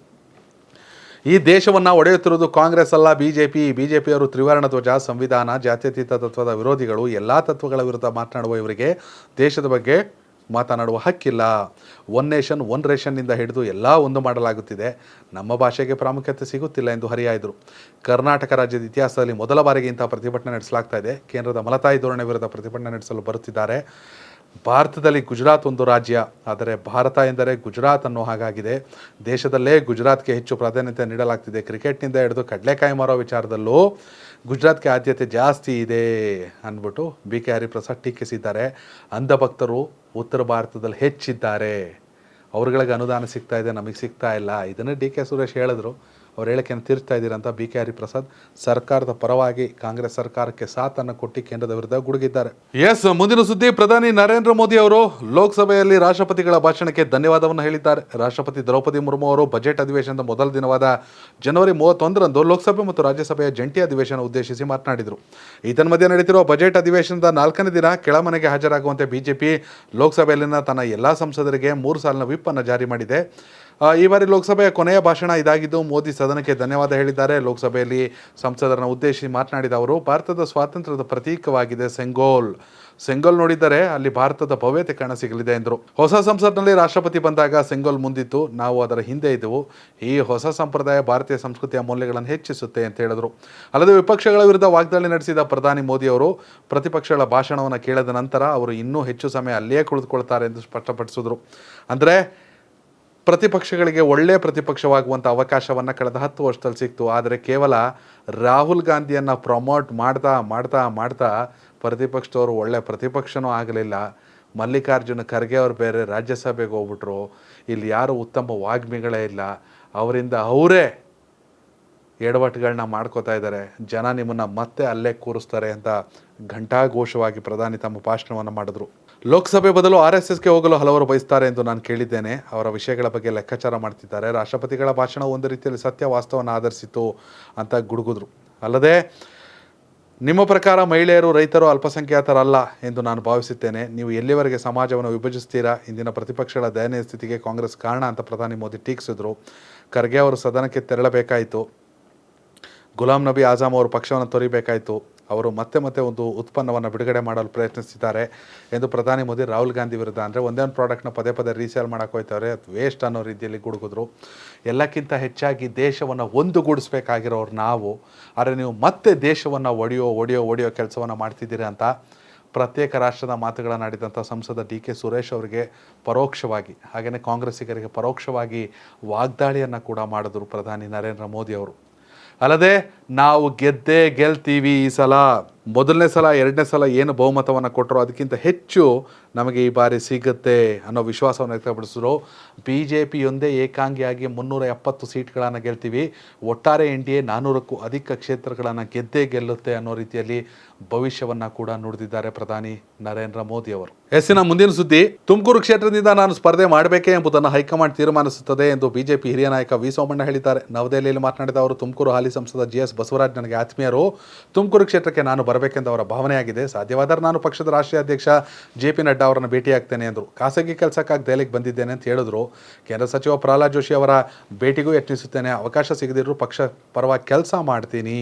ಈ ದೇಶವನ್ನು ಒಡೆಯುತ್ತಿರುವುದು ಕಾಂಗ್ರೆಸ್ ಅಲ್ಲ BJPಯವರು ತ್ರಿವರ್ಣ ಧ್ವಜ, ಸಂವಿಧಾನ, ಜಾತ್ಯತೀತ ತತ್ವದ ವಿರೋಧಿಗಳು. ಎಲ್ಲ ತತ್ವಗಳ ವಿರುದ್ಧ ಮಾತನಾಡುವ ಇವರಿಗೆ ದೇಶದ ಬಗ್ಗೆ ಮಾತನಾಡುವ ಹಕ್ಕಿಲ್ಲ. ಒನ್ ನೇಷನ್ ಒನ್ ರೇಷನ್ನಿಂದ ಹಿಡಿದು ಎಲ್ಲ ಒಂದು ಮಾಡಲಾಗುತ್ತಿದೆ, ನಮ್ಮ ಭಾಷೆಗೆ ಪ್ರಾಮುಖ್ಯತೆ ಸಿಗುತ್ತಿಲ್ಲ ಎಂದು ಹರಿಹಾಯ್ದರು. ಕರ್ನಾಟಕ ರಾಜ್ಯದ ಇತಿಹಾಸದಲ್ಲಿ ಮೊದಲ ಬಾರಿಗೆ ಇಂಥ ಪ್ರತಿಭಟನೆ ನಡೆಸಲಾಗ್ತಾ ಇದೆ. ಕೇಂದ್ರದ ಮಲತಾಯಿ ಧೋರಣೆ ವಿರುದ್ಧ ಪ್ರತಿಭಟನೆ ನಡೆಸಲು ಬರುತ್ತಿದ್ದಾರೆ. ಭಾರತದಲ್ಲಿ ಗುಜರಾತ್ ಒಂದು ರಾಜ್ಯ, ಆದರೆ ಭಾರತ ಎಂದರೆ ಗುಜರಾತ್ ಅನ್ನೋ ಹಾಗಾಗಿದೆ. ದೇಶದಲ್ಲೇ ಗುಜರಾತ್ಗೆ ಹೆಚ್ಚು ಪ್ರಾಧಾನ್ಯತೆ ನೀಡಲಾಗ್ತಿದೆ. ಕ್ರಿಕೆಟ್ನಿಂದ ಹಿಡಿದು ಕಡಲೆಕಾಯಿ ಮಾರೋ ವಿಚಾರದಲ್ಲೂ ಗುಜರಾತ್ಗೆ ಆದ್ಯತೆ ಜಾಸ್ತಿ ಇದೆ ಅಂದ್ಬಿಟ್ಟು ಬಿ ಕೆ ಹರಿಪ್ರಸಾದ್ ಟೀಕಿಸಿದ್ದಾರೆ. ಅಂಧಭಕ್ತರು ಉತ್ತರ ಭಾರತದಲ್ಲಿ ಹೆಚ್ಚಿದ್ದಾರೆ, ಅವ್ರುಗಳಿಗೆ ಅನುದಾನ ಸಿಗ್ತಾ ಇದೆ, ನಮಗೆ ಸಿಗ್ತಾ ಇಲ್ಲ. ಇದನ್ನೇ ಡಿ ಕೆ ಸುರೇಶ್ ಹೇಳಿದ್ರು. ಅವ್ರು ಹೇಳಿಕೆಯನ್ನು ತೀರ್ಸ್ತಾ ಇದ್ದೀರಂತ ಬಿ ಕೆ ಹರಿಪ್ರಸಾದ್ ಸರ್ಕಾರದ ಪರವಾಗಿ ಕಾಂಗ್ರೆಸ್ ಸರ್ಕಾರಕ್ಕೆ ಸಾಥನ್ನು ಕೊಟ್ಟು ಕೇಂದ್ರದ ವಿರುದ್ಧ ಗುಡುಗಿದ್ದಾರೆ. ಮುಂದಿನ ಸುದ್ದಿ, ಪ್ರಧಾನಿ ನರೇಂದ್ರ ಮೋದಿ ಅವರು ಲೋಕಸಭೆಯಲ್ಲಿ ರಾಷ್ಟ್ರಪತಿಗಳ ಭಾಷಣಕ್ಕೆ ಧನ್ಯವಾದವನ್ನು ಹೇಳಿದ್ದಾರೆ. ರಾಷ್ಟ್ರಪತಿ ದ್ರೌಪದಿ ಮುರ್ಮು ಅವರು ಬಜೆಟ್ ಅಧಿವೇಶನದ ಮೊದಲ ದಿನವಾದ ಜನವರಿ 31ರಂದು ಲೋಕಸಭೆ ಮತ್ತು ರಾಜ್ಯಸಭೆಯ ಜಂಟಿ ಅಧಿವೇಶನ ಉದ್ದೇಶಿಸಿ ಮಾತನಾಡಿದರು. ಮಧ್ಯೆ ನಡೆಯುತ್ತಿರುವ ಬಜೆಟ್ ಅಧಿವೇಶನದ 4ನೇ ದಿನ ಕೆಳಮನೆಗೆ ಹಾಜರಾಗುವಂತೆ ಬಿಜೆಪಿ ಲೋಕಸಭೆಯಲ್ಲಿನ ತನ್ನ ಎಲ್ಲ ಸಂಸದರಿಗೆ 3 ಸಾಲಿನ ವಿಪ್ ಅನ್ನು ಜಾರಿ ಮಾಡಿದೆ. ಈ ಬಾರಿ ಲೋಕಸಭೆಯ ಕೊನೆಯ ಭಾಷಣ ಇದಾಗಿದ್ದು ಮೋದಿ ಸದನಕ್ಕೆ ಧನ್ಯವಾದ ಹೇಳಿದ್ದಾರೆ. ಲೋಕಸಭೆಯಲ್ಲಿ ಸಂಸದರನ್ನು ಉದ್ದೇಶಿಸಿ ಮಾತನಾಡಿದ ಅವರು, ಭಾರತದ ಸ್ವಾತಂತ್ರ್ಯದ ಪ್ರತೀಕವಾಗಿದೆ ಸೆಂಗೋಲ್ ನೋಡಿದರೆ ಅಲ್ಲಿ ಭಾರತದ ಭವ್ಯತೆ ಕಾಣಸಿಗಲಿದೆ ಎಂದರು. ಹೊಸ ಸಂಸತ್ನಲ್ಲಿ ರಾಷ್ಟ್ರಪತಿ ಬಂದಾಗ ಸೆಂಗೋಲ್ ಮುಂದಿತ್ತು, ನಾವು ಅದರ ಹಿಂದೆ ಇದ್ದೆವು. ಈ ಹೊಸ ಸಂಪ್ರದಾಯ ಭಾರತೀಯ ಸಂಸ್ಕೃತಿಯ ಮೌಲ್ಯಗಳನ್ನು ಹೆಚ್ಚಿಸುತ್ತೆ ಅಂತ ಹೇಳಿದರು. ಅಲ್ಲದೆ ವಿಪಕ್ಷಗಳ ವಿರುದ್ಧ ವಾಗ್ದಾಳಿ ನಡೆಸಿದ ಪ್ರಧಾನಿ ಮೋದಿ ಅವರು ಪ್ರತಿಪಕ್ಷಗಳ ಭಾಷಣವನ್ನು ಕೇಳಿದ ನಂತರ ಅವರು ಇನ್ನೂ ಹೆಚ್ಚು ಸಮಯ ಅಲ್ಲಿಯೇ ಕುಳಿತುಕೊಳ್ತಾರೆ ಎಂದು ಸ್ಪಷ್ಟಪಡಿಸಿದರು. ಅಂದರೆ ಪ್ರತಿಪಕ್ಷಗಳಿಗೆ ಒಳ್ಳೆಯ ಪ್ರತಿಪಕ್ಷವಾಗುವಂಥ ಅವಕಾಶವನ್ನು ಕಳೆದ 10 ವರ್ಷದಲ್ಲಿ ಸಿಕ್ತು. ಆದರೆ ಕೇವಲ ರಾಹುಲ್ ಗಾಂಧಿಯನ್ನು ಪ್ರಮೋಟ್ ಮಾಡ್ತಾ ಪ್ರತಿಪಕ್ಷದವರು ಒಳ್ಳೆಯ ಪ್ರತಿಪಕ್ಷನೂ ಆಗಲಿಲ್ಲ. ಮಲ್ಲಿಕಾರ್ಜುನ ಖರ್ಗೆ ಅವರು ಬೇರೆ ರಾಜ್ಯಸಭೆಗೆ ಹೋಗ್ಬಿಟ್ರು. ಇಲ್ಲಿ ಯಾರು ಉತ್ತಮ ವಾಗ್ಮಿಗಳೇ ಇಲ್ಲ. ಅವರಿಂದ ಅವರೇ ಎಡವಟ್ಟುಗಳನ್ನ ಮಾಡ್ಕೋತಾ ಇದ್ದಾರೆ. ಜನ ನಿಮ್ಮನ್ನು ಮತ್ತೆ ಅಲ್ಲೇ ಕೂರಿಸ್ತಾರೆ ಅಂತ ಘಂಟಾಘೋಷವಾಗಿ ಪ್ರಧಾನಿ ತಮ್ಮ ಭಾಷಣವನ್ನು ಮಾಡಿದ್ರು. ಲೋಕಸಭೆ ಬದಲು RSSಗೆ ಹೋಗಲು ಹಲವರು ಬಯಸ್ತಾರೆ ಎಂದು ನಾನು ಕೇಳಿದ್ದೇನೆ. ಅವರ ವಿಷಯಗಳ ಬಗ್ಗೆ ಲೆಕ್ಕಾಚಾರ ಮಾಡ್ತಿದ್ದಾರೆ. ರಾಷ್ಟ್ರಪತಿಗಳ ಭಾಷಣ ಒಂದು ರೀತಿಯಲ್ಲಿ ಸತ್ಯ ವಾಸ್ತವವನ್ನು ಆಧರಿಸಿತು ಅಂತ ಗುಡುಗಿದ್ರು. ಅಲ್ಲದೆ ನಿಮ್ಮ ಪ್ರಕಾರ ಮಹಿಳೆಯರು, ರೈತರು ಅಲ್ಪಸಂಖ್ಯಾತರಲ್ಲ ಎಂದು ನಾನು ಭಾವಿಸುತ್ತೇನೆ. ನೀವು ಎಲ್ಲಿವರೆಗೆ ಸಮಾಜವನ್ನು ವಿಭಜಿಸ್ತೀರಾ? ಇಂದಿನ ಪ್ರತಿಪಕ್ಷಗಳ ದಯನೀಯ ಸ್ಥಿತಿಗೆ ಕಾಂಗ್ರೆಸ್ ಕಾರಣ ಅಂತ ಪ್ರಧಾನಿ ಮೋದಿ ಟೀಕಿಸಿದ್ರು. ಖರ್ಗೆ ಅವರು ಸದನಕ್ಕೆ ತೆರಳಬೇಕಾಯಿತು. ಗುಲಾಂ ನಬಿ ಆಜಾಮ್ ಅವರು ಪಕ್ಷವನ್ನು ತೊರೆಯಬೇಕಾಯಿತು. ಅವರು ಮತ್ತೆ ಒಂದು ಉತ್ಪನ್ನವನ್ನು ಬಿಡುಗಡೆ ಮಾಡಲು ಪ್ರಯತ್ನಿಸಿದ್ದಾರೆ ಎಂದು ಪ್ರಧಾನಿ ಮೋದಿ ರಾಹುಲ್ ಗಾಂಧಿ ವಿರುದ್ಧ, ಅಂದರೆ ಒಂದೇ ಒಂದು ಪ್ರಾಡಕ್ಟ್ನ ಪದೇ ರೀಸೇಲ್ ಮಾಡೋಕೆ ಹೋಗ್ತಾರೆ, ಅದು ವೇಸ್ಟ್ ಅನ್ನೋ ರೀತಿಯಲ್ಲಿ ಗುಡುಗಿದ್ರು. ಎಲ್ಲಕ್ಕಿಂತ ಹೆಚ್ಚಾಗಿ ದೇಶವನ್ನು ಒಂದುಗೂಡಿಸ್ಬೇಕಾಗಿರೋರು ನಾವು, ಆದರೆ ನೀವು ಮತ್ತೆ ದೇಶವನ್ನು ಒಡೆಯೋ ಕೆಲಸವನ್ನು ಮಾಡ್ತಿದ್ದೀರಿ ಅಂತ ಪ್ರತ್ಯೇಕ ರಾಷ್ಟ್ರದ ಮಾತುಗಳನ್ನು ಆಡಿದಂಥ ಸಂಸದ ಡಿ ಕೆ ಸುರೇಶ್ ಅವರಿಗೆ ಪರೋಕ್ಷವಾಗಿ, ಹಾಗೆಯೇ ಕಾಂಗ್ರೆಸ್ಸಿಗರಿಗೆ ಪರೋಕ್ಷವಾಗಿ ವಾಗ್ದಾಳಿಯನ್ನು ಕೂಡ ಮಾಡಿದ್ರು ಪ್ರಧಾನಿ ನರೇಂದ್ರ ಮೋದಿ ಅವರು. ಅಲ್ಲದೆ ನಾವು ಗೆಲ್ತೀವಿ ಈ ಸಲ, ಮೊದಲನೇ ಸಲ 2ನೇ ಸಲ ಏನು ಬಹುಮತವನ್ನು ಕೊಟ್ಟರೋ ಅದಕ್ಕಿಂತ ಹೆಚ್ಚು ನಮಗೆ ಈ ಬಾರಿ ಸಿಗುತ್ತೆ ಅನ್ನೋ ವಿಶ್ವಾಸವನ್ನು ವ್ಯಕ್ತಪಡಿಸಿದ್ರು. BJP ಒಂದೇ ಏಕಾಂಗಿಯಾಗಿ 370 ಸೀಟ್ಗಳನ್ನು ಗೆಲ್ತೀವಿ, ಒಟ್ಟಾರೆ NDA 400ಕ್ಕೂ ಅಧಿಕ ಕ್ಷೇತ್ರಗಳನ್ನು ಗೆಲ್ಲುತ್ತೆ ಅನ್ನೋ ರೀತಿಯಲ್ಲಿ ಭವಿಷ್ಯವನ್ನು ಕೂಡ ನುಡಿದಿದ್ದಾರೆ ಪ್ರಧಾನಿ ನರೇಂದ್ರ ಮೋದಿ ಅವರು. ಮುಂದಿನ ಸುದ್ದಿ, ತುಮಕೂರು ಕ್ಷೇತ್ರದಿಂದ ನಾನು ಸ್ಪರ್ಧೆ ಮಾಡಬೇಕೇ ಎಂಬುದನ್ನು ಹೈಕಮಾಂಡ್ ತೀರ್ಮಾನಿಸುತ್ತದೆ ಎಂದು BJP ಹಿರಿಯ ನಾಯಕ ವಿ ಸೋಮಣ್ಣ ಹೇಳಿದ್ದಾರೆ. ನವದೆಹಲಿಯಲ್ಲಿ ಮಾತನಾಡಿದ ಅವರು, ತುಮಕೂರು ಹಾಲಿ ಸಂಸದ GS ಬಸವರಾಜ್ ನನಗೆ ಆತ್ಮೀಯರು. ತುಮಕೂರು ಕ್ಷೇತ್ರಕ್ಕೆ ನಾನು ಬರಬೇಕೆಂದು ಅವರ ಭಾವನೆಯಾಗಿದೆ. ಸಾಧ್ಯವಾದರೆ ನಾನು ಪಕ್ಷದ ರಾಷ್ಟ್ರೀಯ ಅಧ್ಯಕ್ಷ JP ನಡ್ಡಾ ಅವರನ್ನು ಭೇಟಿಯಾಗ್ತೇನೆ ಎಂದರು. ಖಾಸಗಿ ಕೆಲಸಕ್ಕಾಗಿ ದೆಹಲಿಗೆ ಬಂದಿದ್ದೇನೆ ಅಂತ ಹೇಳಿದ್ರು. ಕೇಂದ್ರ ಸಚಿವ ಪ್ರಹ್ಲಾದ್ ಜೋಶಿ ಅವರ ಭೇಟಿಗೂ ಯತ್ನಿಸುತ್ತೇನೆ, ಅವಕಾಶ ಸಿಗದಿದ್ರು ಪಕ್ಷ ಪರವಾಗಿ ಕೆಲಸ ಮಾಡ್ತೀನಿ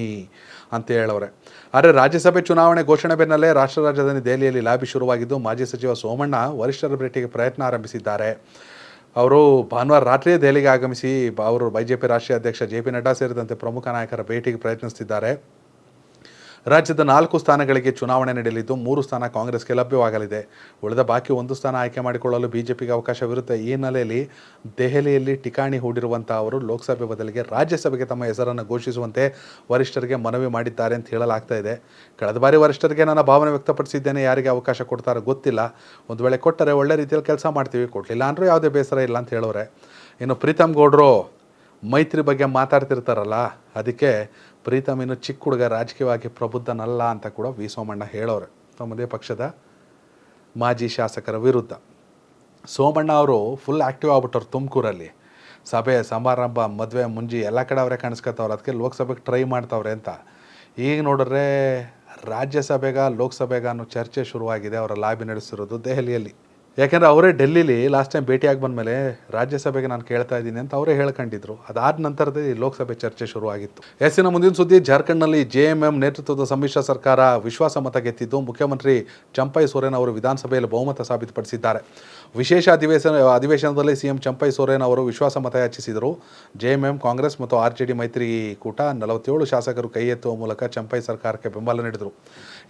ಅಂತ ಹೇಳವ್ರೆ. ಆದರೆ ರಾಜ್ಯಸಭೆ ಚುನಾವಣೆ ಘೋಷಣೆ ಬೆನ್ನಲ್ಲೇ ರಾಷ್ಟ್ರ ರಾಜಧಾನಿ ದೆಹಲಿಯಲ್ಲಿ ಲಾಬಿ ಶುರುವಾಗಿದ್ದು ಮಾಜಿ ಸಚಿವ ಸೋಮಣ್ಣ ವರಿಷ್ಠರ ಭೇಟಿಗೆ ಪ್ರಯತ್ನ ಆರಂಭಿಸಿದ್ದಾರೆ. ಅವರು ಭಾನುವಾರ ರಾತ್ರಿಯೇ ದೆಹಲಿಗೆ ಆಗಮಿಸಿ ಅವರು BJP ರಾಷ್ಟ್ರೀಯ ಅಧ್ಯಕ್ಷ JP ನಡ್ಡಾ ಸೇರಿದಂತೆ ಪ್ರಮುಖ ನಾಯಕರ ಭೇಟಿಗೆ ಪ್ರಯತ್ನಿಸುತ್ತಿದ್ದಾರೆ. ರಾಜ್ಯದ 4 ಸ್ಥಾನಗಳಿಗೆ ಚುನಾವಣೆ ನಡೆಯಲಿದ್ದು 3 ಸ್ಥಾನ ಕಾಂಗ್ರೆಸ್ಗೆ ಲಭ್ಯವಾಗಲಿದೆ. ಉಳಿದ ಬಾಕಿ 1 ಸ್ಥಾನ ಆಯ್ಕೆ ಮಾಡಿಕೊಳ್ಳಲು BJPಗೆ ಅವಕಾಶವಿರುತ್ತೆ. ಈ ಹಿನ್ನೆಲೆಯಲ್ಲಿ ದೆಹಲಿಯಲ್ಲಿ ಠಿಕಾಣಿ ಹೂಡಿರುವಂಥ ಅವರು ಲೋಕಸಭೆ ಬದಲಿಗೆ ರಾಜ್ಯಸಭೆಗೆ ತಮ್ಮ ಹೆಸರನ್ನು ಘೋಷಿಸುವಂತೆ ವರಿಷ್ಠರಿಗೆ ಮನವಿ ಮಾಡಿದ್ದಾರೆ ಅಂತ ಹೇಳಲಾಗ್ತಾ ಇದೆ. ಕಳೆದ ಬಾರಿ ವರಿಷ್ಠರಿಗೆ ನನ್ನ ಭಾವನೆ ವ್ಯಕ್ತಪಡಿಸಿದ್ದೇನೆ, ಯಾರಿಗೆ ಅವಕಾಶ ಕೊಡ್ತಾರೋ ಗೊತ್ತಿಲ್ಲ, ಒಂದು ವೇಳೆ ಕೊಟ್ಟರೆ ಒಳ್ಳೆ ರೀತಿಯಲ್ಲಿ ಕೆಲಸ ಮಾಡ್ತೀವಿ, ಕೊಡಲಿಲ್ಲ ಅಂದರೂ ಯಾವುದೇ ಬೇಸರ ಇಲ್ಲ ಅಂತ ಹೇಳೋರೆ. ಇನ್ನು ಪ್ರೀತಮ್ ಗೌಡ್ರು ಮೈತ್ರಿ ಬಗ್ಗೆ ಮಾತಾಡ್ತಿರ್ತಾರಲ್ಲ, ಅದಕ್ಕೆ ಪ್ರೀತಮ್ ಇನ್ನು ಚಿಕ್ಕ ಹುಡುಗ, ರಾಜಕೀಯವಾಗಿ ಪ್ರಬುದ್ಧನಲ್ಲ ಅಂತ ಕೂಡ ವಿ ಸೋಮಣ್ಣ ಹೇಳೋರೆ ತಮ್ಮದೇ ಪಕ್ಷದ ಮಾಜಿ ಶಾಸಕರ ವಿರುದ್ಧ. ಸೋಮಣ್ಣ ಅವರು ಫುಲ್ ಆ್ಯಕ್ಟಿವ್ ಆಗ್ಬಿಟ್ಟವ್ರು ತುಮಕೂರಲ್ಲಿ. ಸಭೆ ಸಮಾರಂಭ ಮದುವೆ ಮುಂಜಿ ಎಲ್ಲ ಕಡೆ ಅವರೇ ಕಾಣಿಸ್ಕೊತವ್ರು. ಅದಕ್ಕೆ ಲೋಕಸಭೆಗೆ ಟ್ರೈ ಮಾಡ್ತಾವ್ರೆ ಅಂತ. ಈಗ ನೋಡಿದ್ರೆ ರಾಜ್ಯಸಭೆಗ ಲೋಕಸಭೆಗ ಅನ್ನೋ ಚರ್ಚೆ ಶುರುವಾಗಿದೆ. ಅವರ ಲಾಬಿ ನಡೆಸಿರೋದು ದೆಹಲಿಯಲ್ಲಿ. ಯಾಕೆಂದರೆ ಅವರೇ ಡೆಲ್ಲಿಲಿ ಲಾಸ್ಟ್ ಟೈಮ್ ಭೇಟಿಯಾಗಿ ಬಂದಮೇಲೆ ರಾಜ್ಯಸಭೆಗೆ ನಾನು ಕೇಳ್ತಾ ಇದ್ದೀನಿ ಅಂತ ಅವರೇ ಹೇಳ್ಕೊಂಡಿದ್ರು. ಅದಾದ ನಂತರದಲ್ಲಿ ಲೋಕಸಭೆ ಚರ್ಚೆ ಶುರುವಾಗಿತ್ತು. ಮುಂದಿನ ಸುದ್ದಿ, ಜಾರ್ಖಂಡ್ನಲ್ಲಿ JMM ನೇತೃತ್ವದ ಸಮ್ಮಿಶ್ರ ಸರ್ಕಾರ ವಿಶ್ವಾಸ ಮತ ಗೆದ್ದಿದ್ದು ಮುಖ್ಯಮಂತ್ರಿ ಚಂಪೈ ಸೊರೇನ್ ಅವರು ವಿಧಾನಸಭೆಯಲ್ಲಿ ಬಹುಮತ ಸಾಬೀತುಪಡಿಸಿದ್ದಾರೆ. ವಿಶೇಷ ಅಧಿವೇಶನದಲ್ಲಿ CM ಚಂಪೈ ಸೊರೇನ್ ಅವರು ವಿಶ್ವಾಸ ಮತ ಯಾಚಿಸಿದರು. JMM, ಕಾಂಗ್ರೆಸ್ ಮತ್ತು RJD ಮೈತ್ರಿಕೂಟ 47 ಶಾಸಕರು ಕೈ ಎತ್ತುವ ಮೂಲಕ ಚಂಪೈ ಸರ್ಕಾರಕ್ಕೆ ಬೆಂಬಲ ನೀಡಿದರು.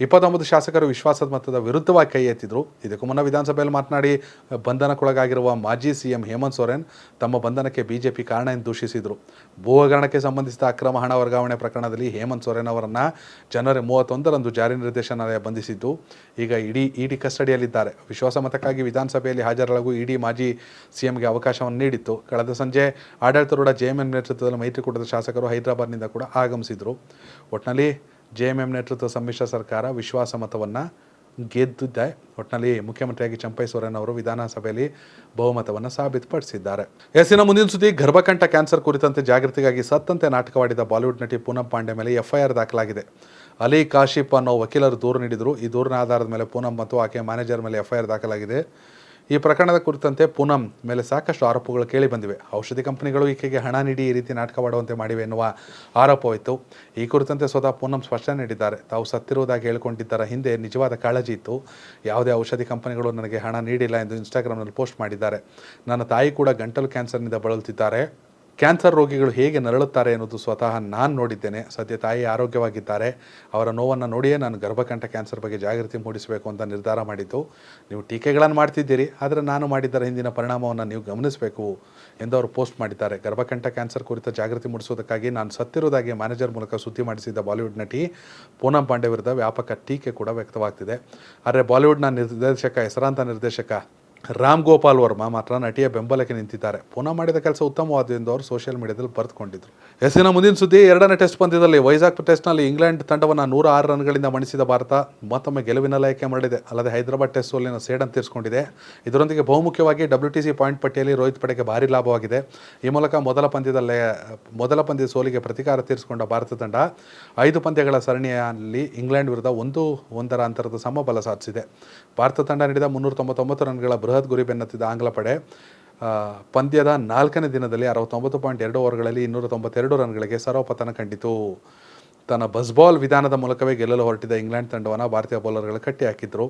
29 ಶಾಸಕರು ವಿಶ್ವಾಸದ ಮತದ ವಿರುದ್ಧವಾಗಿ ಕೈ ಎತ್ತಿದ್ರು. ಇದಕ್ಕೂ ಮುನ್ನ ವಿಧಾನಸಭೆಯಲ್ಲಿ ಮಾತನಾಡಿ ಬಂಧನಕ್ಕೊಳಗಾಗಿರುವ ಮಾಜಿ ಸಿಎಂ ಹೇಮಂತ್ ಸೊರೇನ್ ತಮ್ಮ ಬಂಧನಕ್ಕೆ ಬಿಜೆಪಿ ಕಾರಣ ಎಂದು ದೂಷಿಸಿದರು. ಭೂ ಹಗರಣಕ್ಕೆ ಸಂಬಂಧಿಸಿದ ಅಕ್ರಮ ಹಣ ವರ್ಗಾವಣೆ ಪ್ರಕರಣದಲ್ಲಿ ಹೇಮಂತ್ ಸೊರೇನ್ ಅವರನ್ನು ಜನವರಿ 31ರಂದು ಜಾರಿ ನಿರ್ದೇಶನಾಲಯ ಬಂಧಿಸಿದ್ದು, ಈಗ ಇಡಿ ಕಸ್ಟಡಿಯಲ್ಲಿದ್ದಾರೆ. ವಿಶ್ವಾಸಮತಕ್ಕಾಗಿ ವಿಧಾನಸಭೆಯಲ್ಲಿ ಹಾಜರಾಗಲು ಇಡಿ ಮಾಜಿ ಸಿಎಂಗೆ ಅವಕಾಶವನ್ನು ನೀಡಿತ್ತು. ಕಳೆದ ಸಂಜೆ ಆಡಳಿತಾರೂಢ ಜೆಎಂಎಂ ನೇತೃತ್ವದಲ್ಲಿ ಮೈತ್ರಿಕೂಟದ ಶಾಸಕರು ಹೈದರಾಬಾದ್ನಿಂದ ಕೂಡ ಆಗಮಿಸಿದರು. ಒಟ್ಟಿನಲ್ಲಿ ಜೆಎಂಎಂ ನೇತೃತ್ವದ ಸಮ್ಮಿಶ್ರ ಸರ್ಕಾರ ವಿಶ್ವಾಸಮತವನ್ನು ಗೆದ್ದಿದೆ. ಒಟ್ಟಿನಲ್ಲಿ ಮುಖ್ಯಮಂತ್ರಿಯಾಗಿ ಚಂಪೈ ಸೊರೇನ್ ಅವರು ವಿಧಾನಸಭೆಯಲ್ಲಿ ಬಹುಮತವನ್ನು ಸಾಬೀತುಪಡಿಸಿದ್ದಾರೆ. ಎಸ್ಸಿನ ಮುಂದಿನ ಸುದ್ದಿ, ಗರ್ಭಕಂಠ ಕ್ಯಾನ್ಸರ್ ಕುರಿತಂತೆ ಜಾಗೃತಿಗಾಗಿ ಸತ್ತಂತೆ ನಾಟಕವಾಡಿದ ಬಾಲಿವುಡ್ ನಟಿ ಪೂನಂ ಪಾಂಡೆ ಮೇಲೆ ಎಫ್ಐಆರ್ ದಾಖಲಾಗಿದೆ. ಅಲಿ ಕಾಶಿಫ್ ಅನ್ನೋ ವಕೀಲರು ದೂರು ನೀಡಿದರು. ಈ ದೂರಿನ ಆಧಾರದ ಮೇಲೆ ಪೂನಂ ಮತ್ತು ಆಕೆಯ ಮ್ಯಾನೇಜರ್ ಮೇಲೆ ಎಫ್ಐಆರ್ ದಾಖಲಾಗಿದೆ. ಈ ಪ್ರಕರಣದ ಕುರಿತಂತೆ ಪೂನಂ ಮೇಲೆ ಸಾಕಷ್ಟು ಆರೋಪಗಳು ಕೇಳಿ ಬಂದಿವೆ. ಔಷಧಿ ಕಂಪನಿಗಳು ಈಕೆಗೆ ಹಣ ನೀಡಿ ಈ ರೀತಿ ನಾಟಕವಾಡುವಂತೆ ಮಾಡಿವೆ ಎನ್ನುವ ಆರೋಪವಿತ್ತು. ಈ ಕುರಿತಂತೆ ಸ್ವತಃ ಪೂನಂ ಸ್ಪಷ್ಟನೆ ನೀಡಿದ್ದಾರೆ. ತಾವು ಸತ್ತಿರುವುದಾಗಿ ಹೇಳಿಕೊಂಡಿದ್ದರ ಹಿಂದೆ ನಿಜವಾದ ಕಾಳಜಿ ಇತ್ತು. ಯಾವುದೇ ಔಷಧಿ ಕಂಪನಿಗಳು ನನಗೆ ಹಣ ನೀಡಿಲ್ಲ ಎಂದು ಇನ್ಸ್ಟಾಗ್ರಾಮ್ನಲ್ಲಿ ಪೋಸ್ಟ್ ಮಾಡಿದ್ದಾರೆ. ನನ್ನ ತಾಯಿ ಕೂಡ ಗಂಟಲು ಕ್ಯಾನ್ಸರ್ನಿಂದ ಬಳಲುತ್ತಿದ್ದಾರೆ. ಕ್ಯಾನ್ಸರ್ ರೋಗಿಗಳು ಹೇಗೆ ನರಳುತ್ತಾರೆ ಎನ್ನುವುದು ಸ್ವತಃ ನಾನು ನೋಡಿದ್ದೇನೆ. ಸದ್ಯ ತಾಯಿ ಆರೋಗ್ಯವಾಗಿದ್ದಾರೆ. ಅವರ ನೋವನ್ನು ನೋಡಿಯೇ ನಾನು ಗರ್ಭಕಂಠ ಕ್ಯಾನ್ಸರ್ ಬಗ್ಗೆ ಜಾಗೃತಿ ಮೂಡಿಸಬೇಕು ಅಂತ ನಿರ್ಧಾರ ಮಾಡಿದ್ದು. ನೀವು ಟೀಕೆಗಳನ್ನು ಮಾಡ್ತಿದ್ದೀರಿ, ಆದರೆ ನಾನು ಮಾಡಿದ್ದರ ಹಿಂದಿನ ಪರಿಣಾಮವನ್ನು ನೀವು ಗಮನಿಸಬೇಕು ಎಂದು ಅವರು ಪೋಸ್ಟ್ ಮಾಡಿದ್ದಾರೆ. ಗರ್ಭಕಂಠ ಕ್ಯಾನ್ಸರ್ ಕುರಿತ ಜಾಗೃತಿ ಮೂಡಿಸುವುದಕ್ಕಾಗಿ ನಾನು ಸತ್ತಿರುವುದಾಗಿ ಮ್ಯಾನೇಜರ್ ಮೂಲಕ ಸುದ್ದಿ ಮಾಡಿಸಿದ್ದ ಬಾಲಿವುಡ್ ನಟಿ ಪೂನಂ ಪಾಂಡೆ ವಿರುದ್ಧ ವ್ಯಾಪಕ ಟೀಕೆ ಕೂಡ ವ್ಯಕ್ತವಾಗ್ತಿದೆ. ಆದರೆ ಬಾಲಿವುಡ್ನ ಹೆಸರಾಂತ ನಿರ್ದೇಶಕ ರಾಮ್ ಗೋಪಾಲ್ ವರ್ಮಾ ಮಾತ್ರ ನಟಿಯ ಬೆಂಬಲಕ್ಕೆ ನಿಂತಿದ್ದಾರೆ. ಪೂನಂ ಮಾಡಿದ ಕೆಲಸ ಉತ್ತಮವಾದ ಎಂದು ಅವರು ಸೋಷಿಯಲ್ ಮೀಡಿಯಾದಲ್ಲಿ ಬರೆದುಕೊಂಡಿದ್ದರು. ಎಸ್ಸಿನ ಮುಂದಿನ ಸುದ್ದಿ, 2ನೇ ಟೆಸ್ಟ್ ಪಂದ್ಯದಲ್ಲಿ ವೈಜಾಗ್ ಟೆಸ್ಟ್ನಲ್ಲಿ ಇಂಗ್ಲೆಂಡ್ ತಂಡವನ್ನು 106 ರನ್ಗಳಿಂದ ಮಣಿಸಿದ ಭಾರತ ಮತ್ತೊಮ್ಮೆ ಗೆಲುವಿನ ಲಯಕ್ಕೆ ಮರಳಿದೆ. ಅಲ್ಲದೆ ಹೈದರಾಬಾದ್ ಟೆಸ್ಟ್ ಸೋಲಿನ ಸೇಡನ್ನು ತೀರಿಸಿಕೊಂಡಿದೆ. ಇದರೊಂದಿಗೆ ಬಹುಮುಖ್ಯವಾಗಿ WTC ಪಾಯಿಂಟ್ ಪಟ್ಟಿಯಲ್ಲಿ ರೋಹಿತ್ ಪಡೆಗೆ ಭಾರಿ ಲಾಭವಾಗಿದೆ. ಈ ಮೂಲಕ ಮೊದಲ ಪಂದ್ಯದ ಸೋಲಿಗೆ ಪ್ರತೀಕಾರ ತೀರಿಸಿಕೊಂಡ ಭಾರತ ತಂಡ 5 ಪಂದ್ಯಗಳ ಸರಣಿಯಲ್ಲಿ ಇಂಗ್ಲೆಂಡ್ ವಿರುದ್ಧ 1-1 ಅಂತರದ ಸಮಬಲ ಸಾಧಿಸಿದೆ. ಭಾರತ ತಂಡ ನೀಡಿದ 399 ರನ್ಗಳ ಬೃಹತ್ ಗುರಿ ಬೆನ್ನತ್ತಿದ ಆಂಗ್ಲ ಪಡೆ ಪಂದ್ಯದ 4ನೇ ದಿನದಲ್ಲಿ 69.2 ಓವರ್ಗಳಲ್ಲಿ 292 ರನ್ಗಳಿಗೆ ಸರ್ವಪತನ ಕಂಡಿತು. ತನ್ನ ಬಸ್ಬಾಲ್ ವಿಧಾನದ ಮೂಲಕವೇ ಗೆಲ್ಲಲು ಹೊರಟಿದ್ದ ಇಂಗ್ಲೆಂಡ್ ತಂಡವನ್ನು ಭಾರತೀಯ ಬೌಲರ್ಗಳು ಕಟ್ಟಿ ಹಾಕಿದ್ರು.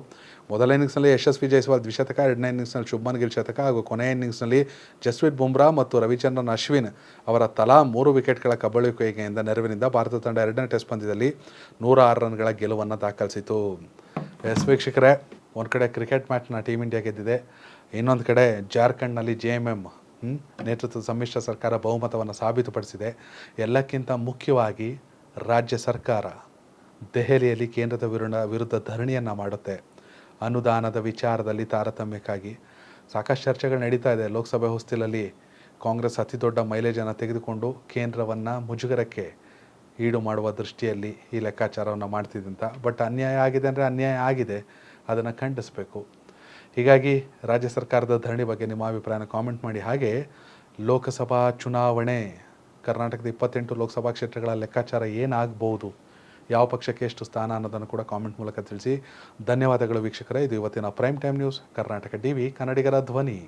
ಮೊದಲ ಇನ್ನಿಂಗ್ಸ್ನಲ್ಲಿ ಯಶಸ್ವಿ ಜೈಸ್ವಾಲ್ ದ್ವಿಶತಕ, 2ನೇ ಇನ್ನಿಂಗ್ಸ್ನಲ್ಲಿ ಶುಭ್ಮನ್ ಗಿಲ್ ಶತಕ ಹಾಗೂ ಕೊನೆಯ ಇನ್ನಿಂಗ್ಸ್ನಲ್ಲಿ ಜಸ್ಪ್ರೀತ್ ಬುಮ್ರಾ ಮತ್ತು ರವಿಚಂದ್ರನ್ ಅಶ್ವಿನ್ ಅವರ ತಲಾ 3 ವಿಕೆಟ್ಗಳ ಕಬಳಿಕೆಯಿಂದ ನೆರವಿನಿಂದ ಭಾರತ ತಂಡ 2ನೇ ಟೆಸ್ಟ್ ಪಂದ್ಯದಲ್ಲಿ 106 ರನ್ಗಳ ಗೆಲುವನ್ನು ದಾಖಲಿಸಿತು. ವೀಕ್ಷಕರೇ, ಒಂದು ಕಡೆ ಕ್ರಿಕೆಟ್ ಮ್ಯಾಚ್ನ ಟೀಮ್ ಇಂಡಿಯಾ ಗೆದ್ದಿದೆ, ಇನ್ನೊಂದು ಕಡೆ ಜಾರ್ಖಂಡ್ನಲ್ಲಿ JMM ನೇತೃತ್ವದ ಸಮ್ಮಿಶ್ರ ಸರ್ಕಾರ ಬಹುಮತವನ್ನು ಸಾಬೀತುಪಡಿಸಿದೆ. ಎಲ್ಲಕ್ಕಿಂತ ಮುಖ್ಯವಾಗಿ ರಾಜ್ಯ ಸರ್ಕಾರ ದೆಹಲಿಯಲ್ಲಿ ಕೇಂದ್ರದ ವಿರುದ್ಧ ಧರಣಿಯನ್ನು ಮಾಡುತ್ತೆ. ಅನುದಾನದ ವಿಚಾರದಲ್ಲಿ ತಾರತಮ್ಯಕ್ಕಾಗಿ ಸಾಕಷ್ಟು ಚರ್ಚೆಗಳು ನಡೀತಾ ಇದೆ. ಲೋಕಸಭೆ ಹೊಸ್ತಿಲಲ್ಲಿ ಕಾಂಗ್ರೆಸ್ ಅತಿ ದೊಡ್ಡ ಮೈಲೇಜನ್ನು ತೆಗೆದುಕೊಂಡು ಕೇಂದ್ರವನ್ನು ಮುಜುಗರಕ್ಕೆ ಈಡು ಮಾಡುವ ದೃಷ್ಟಿಯಲ್ಲಿ ಈ ಲೆಕ್ಕಾಚಾರವನ್ನು ಮಾಡ್ತಿದೆ ಅಂತ. ಬಟ್ ಅನ್ಯಾಯ ಆಗಿದೆ ಅಂದರೆ ಅನ್ಯಾಯ ಆಗಿದೆ, ಅದನ್ನು ಖಂಡಿಸಬೇಕು. ಹೀಗಾಗಿ ರಾಜ್ಯ ಸರ್ಕಾರದ ಧರಣಿ ಬಗ್ಗೆ ನಿಮ್ಮ ಅಭಿಪ್ರಾಯನ ಕಾಮೆಂಟ್ ಮಾಡಿ. ಹಾಗೆ ಲೋಕಸಭಾ ಚುನಾವಣೆ, ಕರ್ನಾಟಕದ 28 ಲೋಕಸಭಾ ಕ್ಷೇತ್ರಗಳ ಲೆಕ್ಕಾಚಾರ ಏನಾಗಬಹುದು, ಯಾವ ಪಕ್ಷಕ್ಕೆ ಎಷ್ಟು ಸ್ಥಾನ ಅನ್ನೋದನ್ನು ಕೂಡ ಕಾಮೆಂಟ್ ಮೂಲಕ ತಿಳಿಸಿ. ಧನ್ಯವಾದಗಳು ವೀಕ್ಷಕರೇ. ಇದು ಇವತ್ತಿನ prime time news, Karnataka TV, ಕನ್ನಡಿಗರ ಧ್ವನಿ.